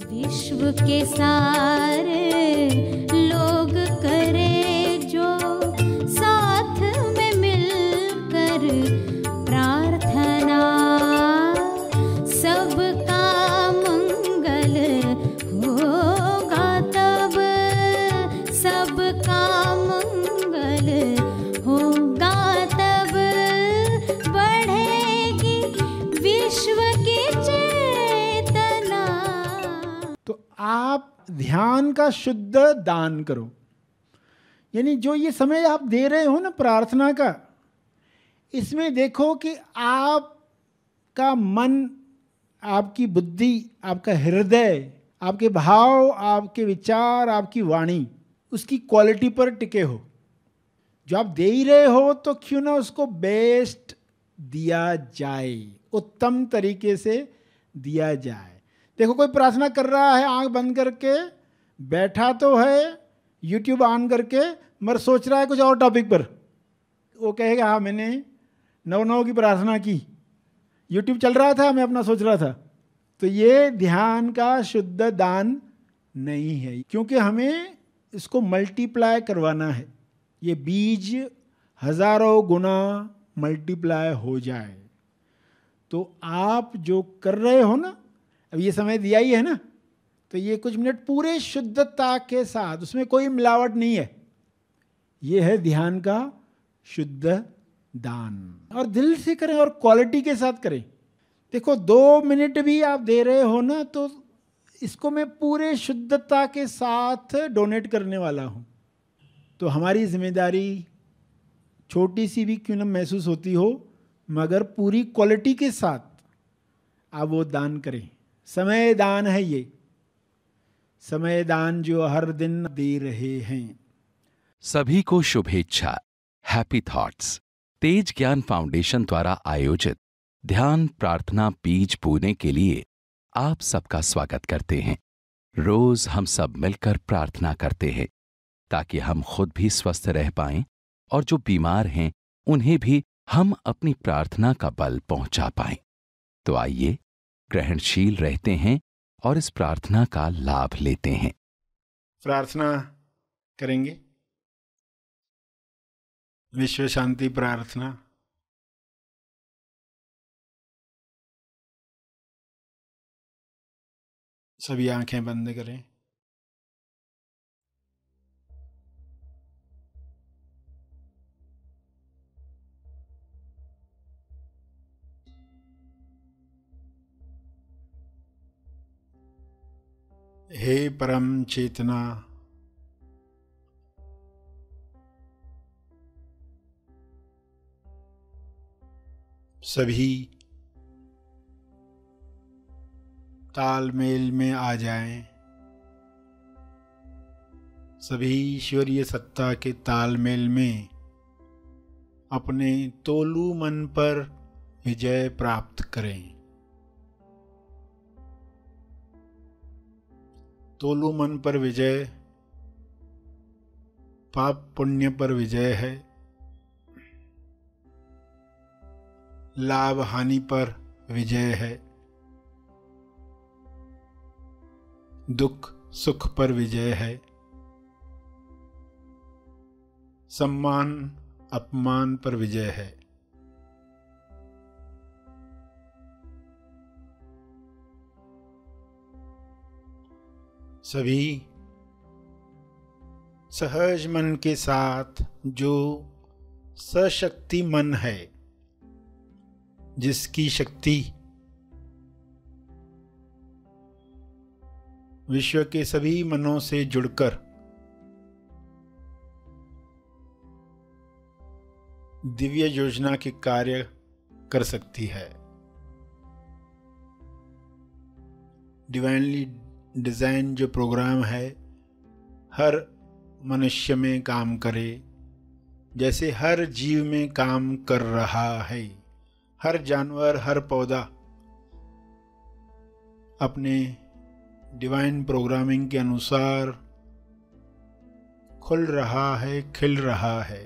विश्व के सारे लोग करे जो साथ में मिलकर प्रार्थना, सबका मंगल होगा तब, सबका मंगल होगा तब, बढ़ेगी विश्व की चेतना। तो आप ध्यान का शुद्ध दान करो, यानी जो ये समय आप दे रहे हो ना प्रार्थना का, इसमें देखो कि आपका मन, आपकी बुद्धि, आपका हृदय, आपके भाव, आपके विचार, आपकी वाणी, उसकी क्वालिटी पर टिके हो। जो आप दे ही रहे हो तो क्यों ना उसको बेस्ट दिया जाए, उत्तम तरीके से दिया जाए। देखो कोई प्रार्थना कर रहा है आंख बंद करके, बैठा तो है यूट्यूब ऑन करके, मगर सोच रहा है कुछ और टॉपिक पर। वो कहेगा हाँ मैंने 9-9 की प्रार्थना की, यूट्यूब चल रहा था, मैं अपना सोच रहा था। तो ये ध्यान का शुद्ध दान नहीं है, क्योंकि हमें इसको मल्टीप्लाई करवाना है। ये बीज हजारों गुना मल्टीप्लाई हो जाए। तो आप जो कर रहे हो ना, अब ये समय दिया ही है ना, तो ये कुछ मिनट पूरे शुद्धता के साथ, उसमें कोई मिलावट नहीं है, ये है ध्यान का शुद्ध दान। और दिल से करें और क्वालिटी के साथ करें। देखो 2 मिनट भी आप दे रहे हो ना, तो इसको मैं पूरे शुद्धता के साथ डोनेट करने वाला हूँ। तो हमारी जिम्मेदारी छोटी सी भी क्यों न महसूस होती हो, मगर पूरी क्वालिटी के साथ आप वो दान करें। समय दान है ये, समय दान जो हर दिन दे रहे हैं। सभी को शुभेच्छा। हैप्पी थॉट्स तेज ज्ञान फाउंडेशन द्वारा आयोजित ध्यान प्रार्थना बीज बोने के लिए आप सबका स्वागत करते हैं। रोज हम सब मिलकर प्रार्थना करते हैं ताकि हम खुद भी स्वस्थ रह पाएं और जो बीमार हैं उन्हें भी हम अपनी प्रार्थना का बल पहुंचा पाएं। तो आइए ग्रहणशील रहते हैं और इस प्रार्थना का लाभ लेते हैं। प्रार्थना करेंगे। विश्व शांति प्रार्थना। सभी आंखें बंद करें। हे परम चेतना, सभी तालमेल में आ जाएं। सभी ईश्वरीय सत्ता के तालमेल में अपने तोलू मन पर विजय प्राप्त करें। तोलू मन पर विजय पाप पुण्य पर विजय है, लाभ हानि पर विजय है, दुख सुख पर विजय है, सम्मान अपमान पर विजय है। सभी सहज मन के साथ, जो सशक्ति मन है, जिसकी शक्ति विश्व के सभी मनों से जुड़कर दिव्य योजना के कार्य कर सकती है। डिवाइनली डिजाइन जो प्रोग्राम है हर मनुष्य में काम करे, जैसे हर जीव में काम कर रहा है। हर जानवर, हर पौधा अपने डिवाइन प्रोग्रामिंग के अनुसार खुल रहा है, खिल रहा है।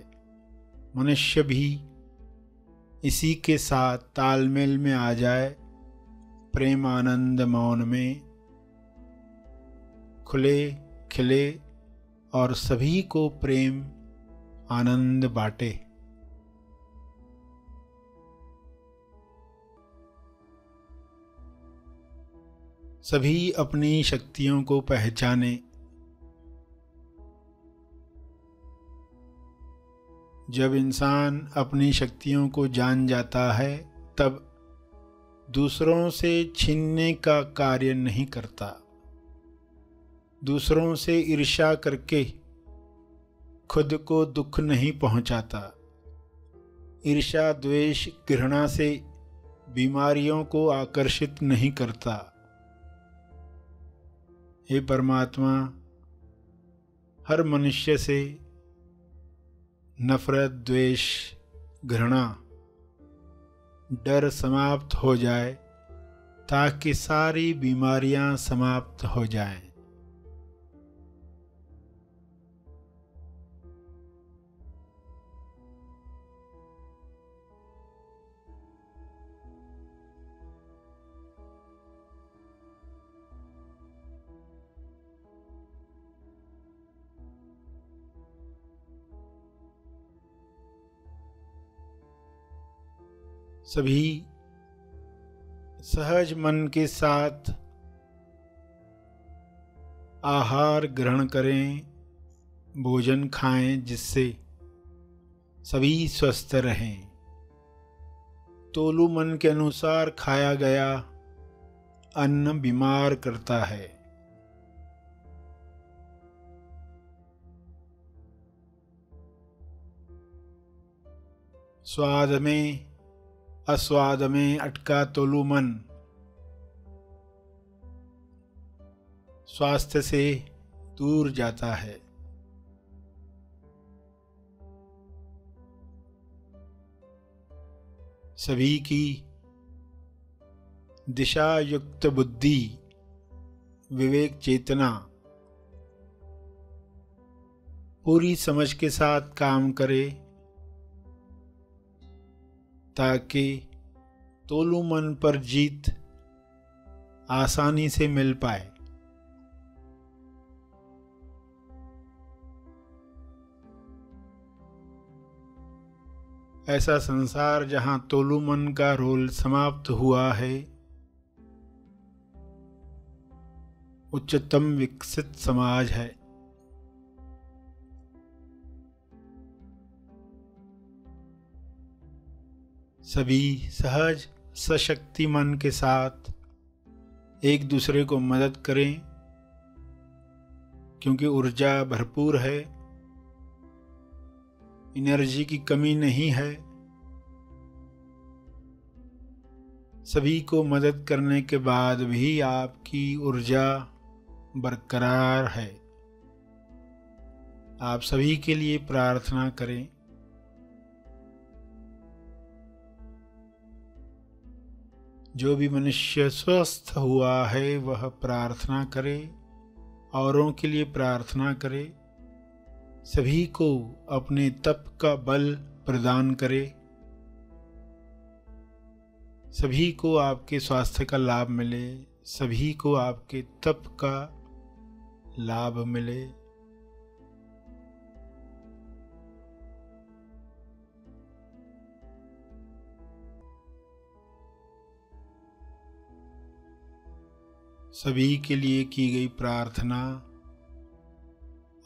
मनुष्य भी इसी के साथ तालमेल में आ जाए, प्रेम आनंद मौन में खुले खिले और सभी को प्रेम आनंद बांटे। सभी अपनी शक्तियों को पहचाने। जब इंसान अपनी शक्तियों को जान जाता है तब दूसरों से छीनने का कार्य नहीं करता, दूसरों से ईर्ष्या करके खुद को दुख नहीं पहुंचाता। ईर्ष्या, द्वेष, घृणा से बीमारियों को आकर्षित नहीं करता। हे परमात्मा, हर मनुष्य से नफरत, द्वेष, घृणा, डर समाप्त हो जाए ताकि सारी बीमारियां समाप्त हो जाएं। सभी सहज मन के साथ आहार ग्रहण करें, भोजन खाएं जिससे सभी स्वस्थ रहें। तोलू मन के अनुसार खाया गया अन्न बीमार करता है। स्वाद में अस्वाद में अटका तोलू मन स्वास्थ्य से दूर जाता है। सभी की दिशा युक्त बुद्धि, विवेक, चेतना पूरी समझ के साथ काम करे ताकि तोलू मन पर जीत आसानी से मिल पाए। ऐसा संसार जहां तोलू मन का रोल समाप्त हुआ है, उच्चतम विकसित समाज है। सभी सहज सशक्ति मन के साथ एक दूसरे को मदद करें, क्योंकि ऊर्जा भरपूर है, एनर्जी की कमी नहीं है। सभी को मदद करने के बाद भी आपकी ऊर्जा बरकरार है। आप सभी के लिए प्रार्थना करें। जो भी मनुष्य स्वस्थ हुआ है वह प्रार्थना करे, औरों के लिए प्रार्थना करे, सभी को अपने तप का बल प्रदान करे, सभी को आपके स्वास्थ्य का लाभ मिले, सभी को आपके तप का लाभ मिले। सभी के लिए की गई प्रार्थना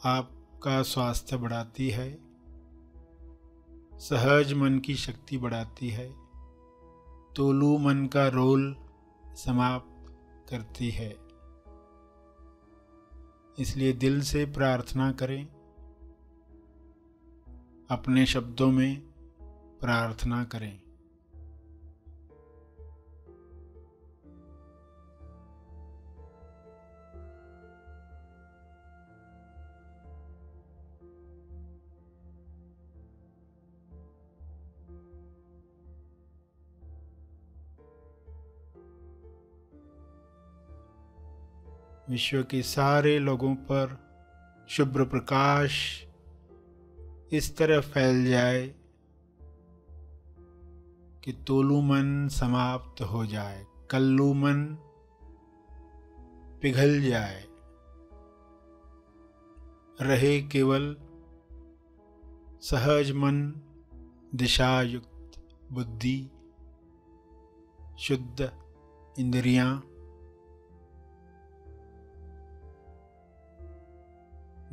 आपका स्वास्थ्य बढ़ाती है, सहज मन की शक्ति बढ़ाती है, तोलू मन का रोल समाप्त करती है। इसलिए दिल से प्रार्थना करें, अपने शब्दों में प्रार्थना करें। विश्व के सारे लोगों पर शुभ्र प्रकाश इस तरह फैल जाए कि तोलू मन समाप्त हो जाए, कल्लू मन पिघल जाए, रहे केवल सहज मन, दिशायुक्त बुद्धि, शुद्ध इंद्रियां,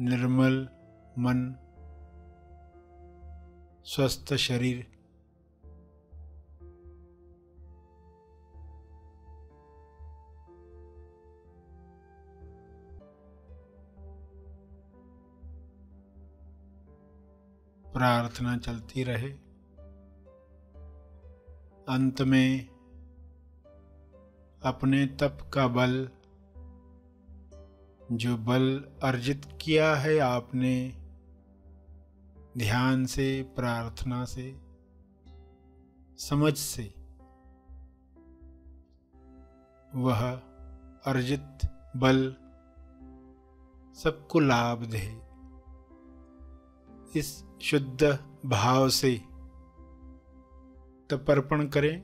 निर्मल मन, स्वस्थ शरीर। प्रार्थना चलती रहे। अंत में अपने तप का बल, जो बल अर्जित किया है आपने ध्यान से, प्रार्थना से, समझ से, वह अर्जित बल सबको लाभ दे। इस शुद्ध भाव से तर्पण करें।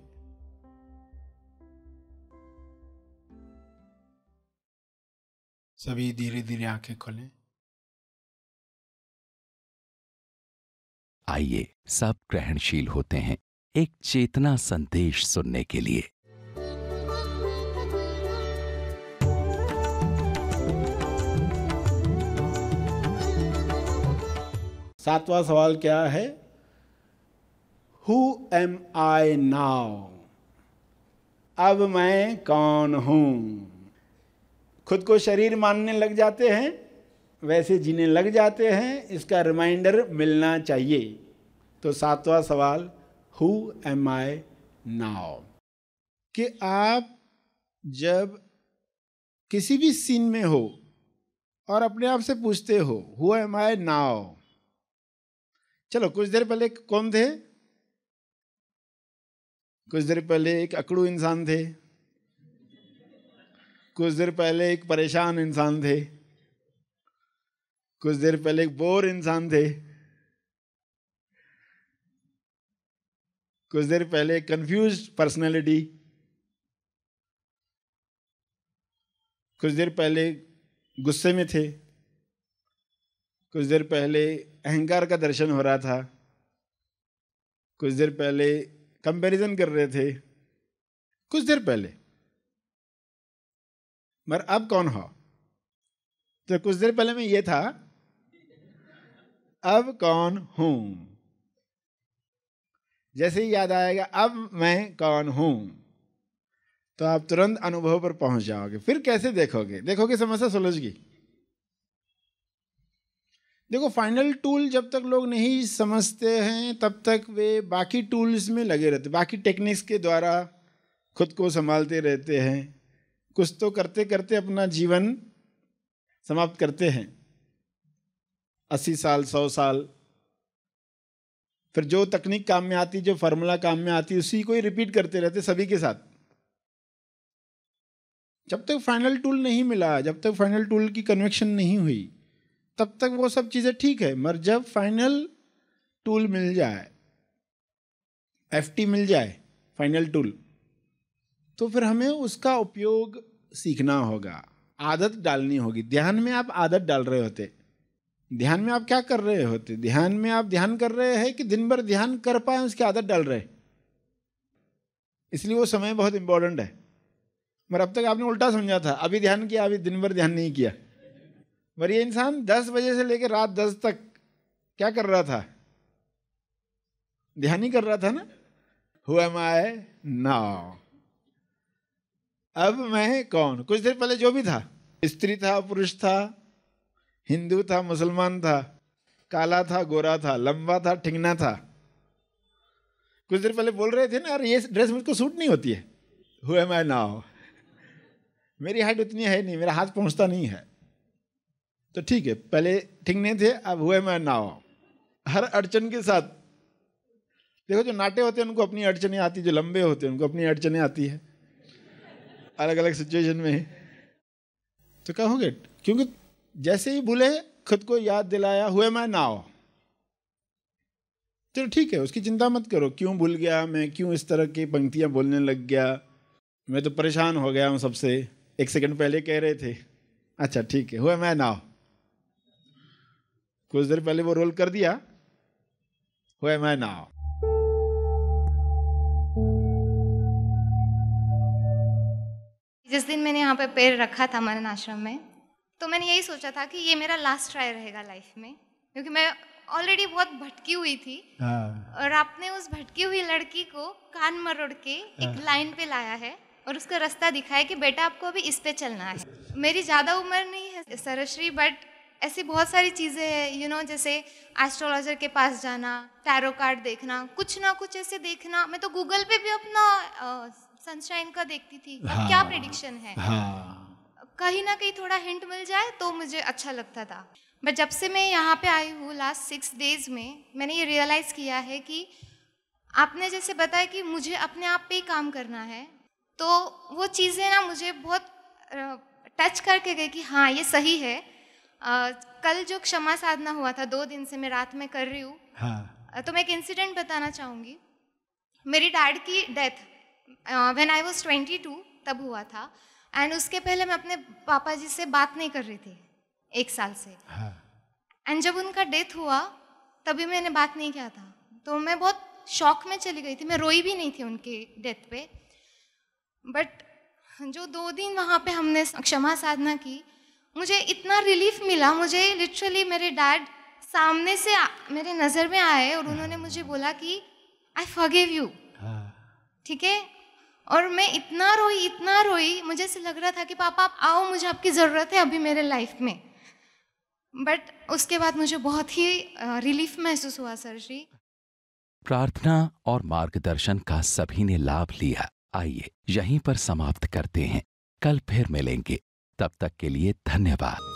सभी धीरे धीरे आंखें खोलें। आइए सब ग्रहणशील होते हैं एक चेतना संदेश सुनने के लिए। सातवां सवाल क्या है? Who am I now? अब मैं कौन हूं? खुद को शरीर मानने लग जाते हैं, वैसे जीने लग जाते हैं, इसका रिमाइंडर मिलना चाहिए। तो सातवां सवाल, Who am I now? कि आप जब किसी भी सीन में हो और अपने आप से पूछते हो Who am I now? चलो कुछ देर पहले कौन थे? कुछ देर पहले एक अकड़ू इंसान थे, कुछ देर पहले एक परेशान इंसान थे, कुछ देर पहले एक बोर इंसान थे, कुछ देर पहले एक कंफ्यूज्ड पर्सनैलिटी, कुछ देर पहले गुस्से में थे, कुछ देर पहले अहंकार का दर्शन हो रहा था, कुछ देर पहले कंपैरिजन कर रहे थे, कुछ देर पहले। मगर अब कौन हो? तो कुछ देर पहले मैं ये था, अब कौन हूं? जैसे ही याद आएगा अब मैं कौन हूं, तो आप तुरंत अनुभव पर पहुंच जाओगे। फिर कैसे देखोगे समस्या सुलझ गई। देखो, फाइनल टूल जब तक लोग नहीं समझते हैं तब तक वे बाकी टूल्स में लगे रहते, बाकी टेक्निक्स के द्वारा खुद को संभालते रहते हैं। कुछ तो करते करते अपना जीवन समाप्त करते हैं, 80 साल 100 साल। फिर जो तकनीक काम में आती, जो फार्मूला काम में आती, उसी को ही रिपीट करते रहते सभी के साथ। जब तक फाइनल टूल नहीं मिला, जब तक फाइनल टूल की कन्विक्शन नहीं हुई, तब तक वो सब चीज़ें ठीक है। मगर जब फाइनल टूल मिल जाए, FT मिल जाए, फाइनल टूल, तो फिर हमें उसका उपयोग सीखना होगा, आदत डालनी होगी। ध्यान में आप आदत डाल रहे होते, ध्यान में आप क्या कर रहे होते? ध्यान में आप ध्यान कर रहे हैं कि दिन भर ध्यान कर पाए उसकी आदत डाल रहे, इसलिए वो समय बहुत इंपॉर्टेंट है। मगर अब तक आपने उल्टा समझा था, अभी ध्यान किया, अभी दिन भर ध्यान नहीं किया। मगर ये इंसान 10 बजे से लेकर रात 10 तक क्या कर रहा था? ध्यान ही कर रहा था ना। Who am I now? अब मैं कौन? कुछ देर पहले जो भी था, स्त्री था, पुरुष था, हिंदू था, मुसलमान था, काला था, गोरा था, लंबा था, ठिंगना था। कुछ देर पहले बोल रहे थे ना, अरे ये ड्रेस मुझको सूट नहीं होती है। Who am I now? मेरी हाइट उतनी है नहीं, मेरा हाथ पहुंचता नहीं है। तो ठीक है, पहले ठिंगने थे, अब Who am I now? हर अड़चन के साथ देखो, जो नाटे होते हैं उनको अपनी अड़चनें आती, जो लंबे होते हैं उनको अपनी अड़चनें आती है, अलग अलग सिचुएशन में। तो कहोगे, क्योंकि जैसे ही भूले खुद को याद दिलाया Who am I now? चलो ठीक है, उसकी चिंता मत करो, क्यों भूल गया मैं, क्यों इस तरह की पंक्तियां बोलने लग गया, मैं तो परेशान हो गया हूं सबसे, 1 सेकंड पहले कह रहे थे। अच्छा ठीक है, Who am I now? कुछ देर पहले वो रोल कर दिया, Who am I now? जिस दिन मैंने यहाँ पे पैर रखा था मनन आश्रम में, तो मैंने यही सोचा था कि ये मेरा लास्ट ट्राई रहेगा लाइफ में, क्योंकि मैं ऑलरेडी बहुत भटकी हुई थी। और आपने उस भटकी हुई लड़की को कान मरोड़ के एक लाइन पे लाया है और उसका रास्ता दिखाया कि बेटा आपको अभी इस पे चलना है। मेरी ज़्यादा उम्र नहीं है सरश्री, बट ऐसी बहुत सारी चीज़ें हैं जैसे एस्ट्रोलॉजर के पास जाना, टैरो कार्ड देखना, कुछ ना कुछ ऐसे देखना। मैं तो गूगल पे भी अपना सनशाइन का देखती थी, क्या प्रेडिक्शन है, कहीं ना कहीं थोड़ा हिंट मिल जाए तो मुझे अच्छा लगता था। बट जब से मैं यहाँ पे आई हूँ लास्ट 6 डेज में, मैंने ये रियलाइज़ किया है कि आपने जैसे बताया कि मुझे अपने आप पे ही काम करना है, तो वो चीज़ें ना मुझे बहुत टच करके गई कि हाँ ये सही है। कल जो क्षमा साधना हुआ था 2 दिन से मैं रात में कर रही हूँ, तो मैं एक इंसिडेंट बताना चाहूँगी। मेरी डैड की डेथ व्हेन आई वाज 22 तब हुआ था, एंड उसके पहले मैं अपने पापा जी से बात नहीं कर रही थी 1 साल से। एंड जब उनका डेथ हुआ तभी मैंने बात नहीं किया था, तो मैं बहुत शॉक में चली गई थी, मैं रोई भी नहीं थी उनके डेथ पे। बट जो 2 दिन वहाँ पे हमने क्षमा साधना की, मुझे इतना रिलीफ मिला। मुझे लिटरली मेरे डैड सामने से मेरे नज़र में आए और उन्होंने मुझे बोला कि आई फॉरगिव यू, ठीक है। और मैं इतना रोई, मुझे ऐसे लग रहा था कि पापा आप आओ, मुझे आपकी ज़रूरत है अभी मेरे लाइफ में। बट उसके बाद मुझे बहुत ही रिलीफ महसूस हुआ सर जी। प्रार्थना और मार्गदर्शन का सभी ने लाभ लिया। आइए यहीं पर समाप्त करते हैं, कल फिर मिलेंगे, तब तक के लिए धन्यवाद।